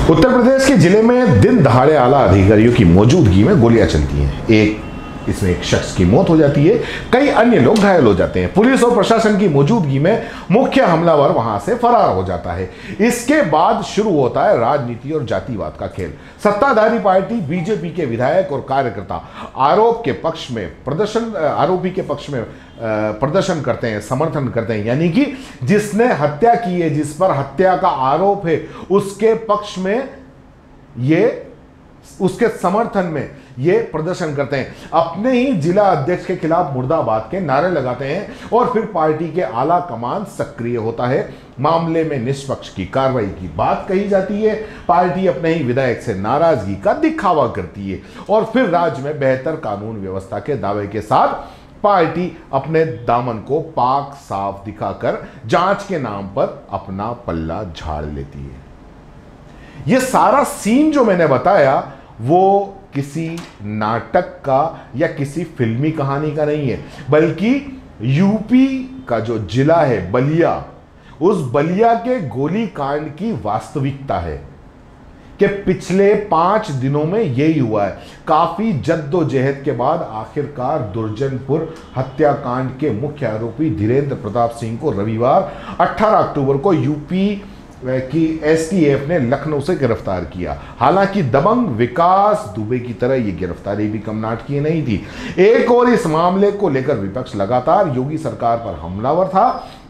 उत्तर प्रदेश के जिले में दिन दहाड़े आला अधिकारियों की मौजूदगी में गोलियां चलती हैं। इसमें एक शख्स की मौत हो जाती है, कई अन्य लोग घायल हो जाते हैं। पुलिस और प्रशासन की मौजूदगी में मुख्य हमलावर वहां से फरार हो जाता है। इसके बाद शुरू होता है राजनीति और जातिवाद का खेल। सत्ताधारी पार्टी बीजेपी के विधायक और कार्यकर्ता आरोपी के पक्ष में प्रदर्शन करते हैं, समर्थन करते हैं, यानी कि जिसने हत्या की है, जिस पर हत्या का आरोप है, उसके पक्ष में उसके समर्थन में ये प्रदर्शन करते हैं। अपने ही जिला अध्यक्ष के खिलाफ मुर्दाबाद के नारे लगाते हैं और फिर पार्टी के आला कमान सक्रिय होता है। मामले में निष्पक्ष की कार्रवाई की बात कही जाती है। पार्टी अपने ही विधायक से नाराजगी का दिखावा करती है और फिर राज्य में बेहतर कानून व्यवस्था के दावे के साथ पार्टी अपने दामन को पाक साफ दिखाकर जांच के नाम पर अपना पल्ला झाड़ लेती है। यह सारा सीन जो मैंने बताया वो किसी नाटक का या किसी फिल्मी कहानी का नहीं है, बल्कि यूपी का जो जिला है बलिया, उस बलिया के गोली कांड की वास्तविकता है कि पिछले 5 दिनों में यही हुआ है। काफी जद्दोजहद के बाद आखिरकार दुर्जनपुर हत्याकांड के मुख्य आरोपी धीरेंद्र प्रताप सिंह को रविवार 18 अक्टूबर को यूपी की एसटीएफ ने लखनऊ से गिरफ्तार किया। हालांकि दबंग विकास दुबे की तरह यह गिरफ्तारी भी कम नाटकीय नहीं थी। एक और इस मामले को लेकर विपक्ष लगातार योगी सरकार पर हमलावर था,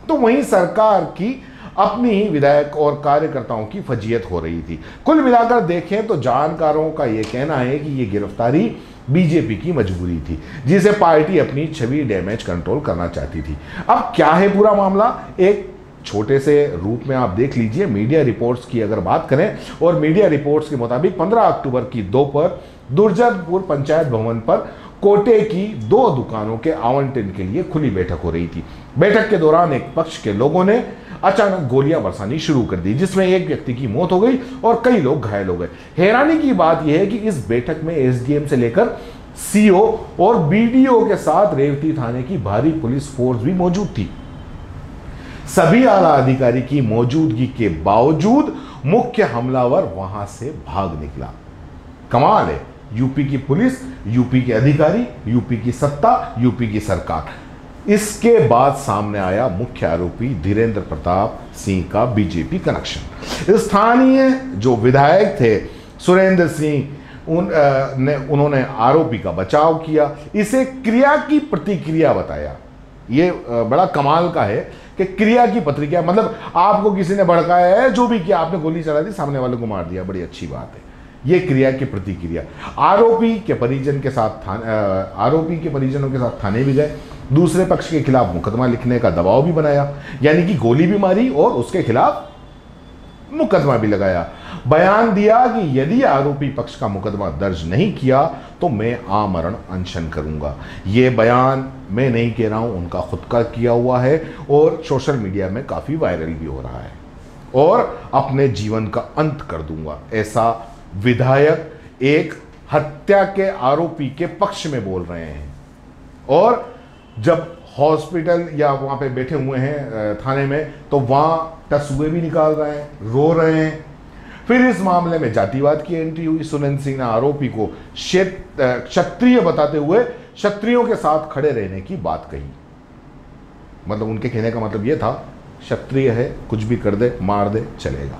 तो वहीं सरकार की अपनी ही विधायक और कार्यकर्ताओं की फजीयत हो रही थी। कुल मिलाकर देखें तो जानकारों का यह कहना है कि यह गिरफ्तारी बीजेपी की मजबूरी थी, जिसे पार्टी अपनी छवि डैमेज कंट्रोल करना चाहती थी। अब क्या है पूरा मामला, एक छोटे से रूप में आप देख लीजिए। मीडिया रिपोर्ट्स की अगर बात करें, और मीडिया रिपोर्ट्स के मुताबिक 15 अक्टूबर की दोपहर दुर्जनपुर पंचायत भवन पर कोटे की 2 दुकानों के आवंटन के लिए खुली बैठक हो रही थी। बैठक के दौरान एक पक्ष के लोगों ने अचानक गोलियां बरसानी शुरू कर दी, जिसमें एक व्यक्ति की मौत हो गई और कई लोग घायल हो गए। हैरानी की बात यह है कि इस बैठक में एसडीएम से लेकर सीओ और बीडीओ के साथ रेवती थाने की भारी पुलिस फोर्स भी मौजूद थी। सभी आला अधिकारी की मौजूदगी के बावजूद मुख्य हमलावर वहां से भाग निकला। कमाल है, यूपी की पुलिस, यूपी के अधिकारी, यूपी की सत्ता, यूपी की सरकार। इसके बाद सामने आया मुख्य आरोपी धीरेंद्र प्रताप सिंह का बीजेपी कनेक्शन। स्थानीय जो विधायक थे सुरेंद्र सिंह, उन्होंने आरोपी का बचाव किया, इसे क्रिया की प्रतिक्रिया बताया। यह बड़ा कमाल का है कि क्रिया की प्रतिक्रिया, मतलब आपको किसी ने भड़काया है, जो भी किया, आपने गोली चला दी, सामने वाले को मार दिया, बड़ी अच्छी बात है। यह क्रिया की प्रतिक्रिया। आरोपी के परिजनों के साथ थाने भी गए, दूसरे पक्ष के खिलाफ मुकदमा लिखने का दबाव भी बनाया, यानी कि गोली भी मारी और उसके खिलाफ मुकदमा भी लगाया। बयान दिया कि यदि आरोपी पक्ष का मुकदमा दर्ज नहीं किया तो मैं आमरण अनशन करूंगा। यह बयान मैं नहीं कह रहा हूं, उनका खुद का किया हुआ है और सोशल मीडिया में काफी वायरल भी हो रहा है। और अपने जीवन का अंत कर दूंगा, ऐसा विधायक एक हत्या के आरोपी के पक्ष में बोल रहे हैं। और जब हॉस्पिटल या वहां पे बैठे हुए हैं थाने में, तो वहां तस्वीरें भी निकाल रहे हैं, रो रहे हैं। फिर इस मामले में जातिवाद की एंट्री हुई। सुरेंद्र सिंह ने आरोपी को क्षत्रिय बताते हुए क्षत्रियों के साथ खड़े रहने की बात कही। मतलब उनके कहने का मतलब यह था, क्षत्रिय है, कुछ भी कर दे, मार दे, चलेगा।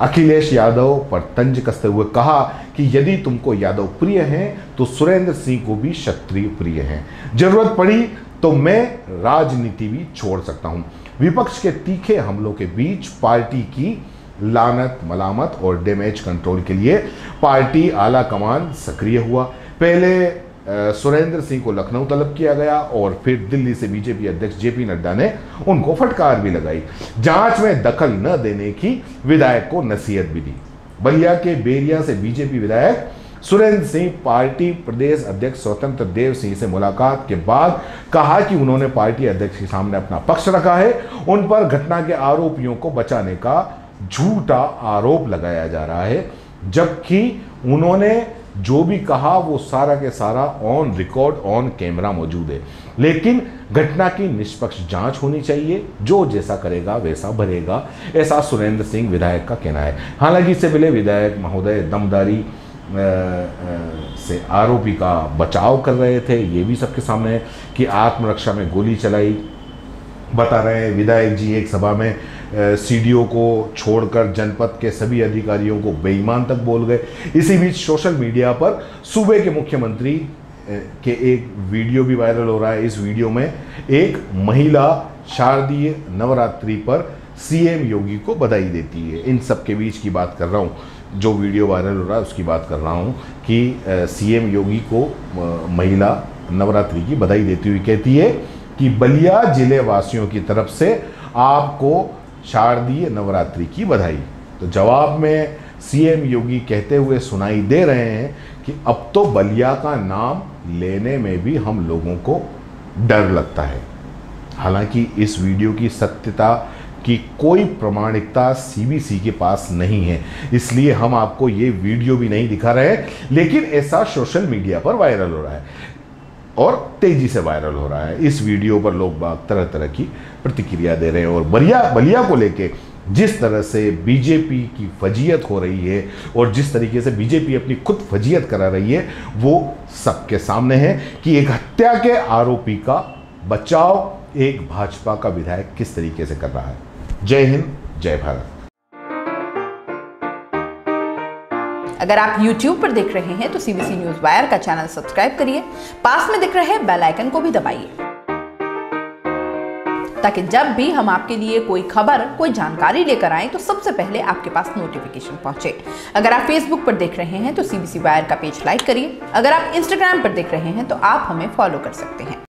अखिलेश यादव पर तंज कसते हुए कहा कि यदि तुमको यादव प्रिय हैं तो सुरेंद्र सिंह को भी क्षत्रिय प्रिय हैं। जरूरत पड़ी तो मैं राजनीति भी छोड़ सकता हूं। विपक्ष के तीखे हमलों के बीच पार्टी की लानत, मलामत और डैमेज कंट्रोल के लिए पार्टी आला कमान सक्रिय हुआ। पहले सुरेंद्र सिंह को लखनऊ तलब किया गया और फिर दिल्ली से बीजेपी अध्यक्ष जेपी नड्डा ने उनको फटकार भी लगाई। जांच में दखल न देने की विधायक को नसीहत भी दी। बलिया के बेरिया से बीजेपी विधायक सुरेंद्र सिंह पार्टी प्रदेश अध्यक्ष स्वतंत्र देव सिंह से मुलाकात के बाद कहा कि उन्होंने पार्टी अध्यक्ष के सामने अपना पक्ष रखा है। उन पर घटना के आरोपियों को बचाने का झूठा आरोप लगाया जा रहा है, जबकि उन्होंने जो भी कहा वो सारा के सारा ऑन रिकॉर्ड, ऑन कैमरा मौजूद है। लेकिन घटना की निष्पक्ष जांच होनी चाहिए, जो जैसा करेगा वैसा भरेगा, ऐसा सुरेंद्र सिंह विधायक का कहना है। हालांकि इससे पहले विधायक महोदय दमदारी से आरोपी का बचाव कर रहे थे। ये भी सबके सामने है कि आत्मरक्षा में गोली चलाई। बता रहे हैं विधायक जी एक सभा में सीडीओ को छोड़कर जनपद के सभी अधिकारियों को बेईमान तक बोल गए। इसी बीच सोशल मीडिया पर सूबे के मुख्यमंत्री के एक वीडियो भी वायरल हो रहा है। इस वीडियो में एक महिला शारदीय नवरात्रि पर सीएम योगी को बधाई देती है। इन सब के बीच की बात कर रहा हूँ, जो वीडियो वायरल हो रहा है उसकी बात कर रहा हूँ कि सीएम योगी को महिला नवरात्रि की बधाई देती हुई कहती है कि बलिया जिले वासियों की तरफ से आपको शारदीय नवरात्रि की बधाई। तो जवाब में सीएम योगी कहते हुए सुनाई दे रहे हैं कि अब तो बलिया का नाम लेने में भी हम लोगों को डर लगता है। हालांकि इस वीडियो की सत्यता की कोई प्रमाणिकता सीबीसी के पास नहीं है, इसलिए हम आपको ये वीडियो भी नहीं दिखा रहे, लेकिन ऐसा सोशल मीडिया पर वायरल हो रहा है और तेजी से वायरल हो रहा है। इस वीडियो पर लोग तरह तरह की प्रतिक्रिया दे रहे हैं और बलिया को लेके जिस तरह से बीजेपी की फजीयत हो रही है और जिस तरीके से बीजेपी अपनी खुद फजीयत करा रही है, वो सबके सामने है कि एक हत्या के आरोपी का बचाव एक भाजपा का विधायक किस तरीके से कर रहा है। जय हिंद, जय भारत। अगर आप YouTube पर देख रहे हैं तो CBC न्यूज वायर का चैनल सब्सक्राइब करिए, पास में दिख रहे बेल आइकन को भी दबाइए, ताकि जब भी हम आपके लिए कोई खबर, कोई जानकारी लेकर आए तो सबसे पहले आपके पास नोटिफिकेशन पहुंचे। अगर आप Facebook पर देख रहे हैं तो CBC वायर का पेज लाइक करिए। अगर आप Instagram पर देख रहे हैं तो आप हमें फॉलो कर सकते हैं।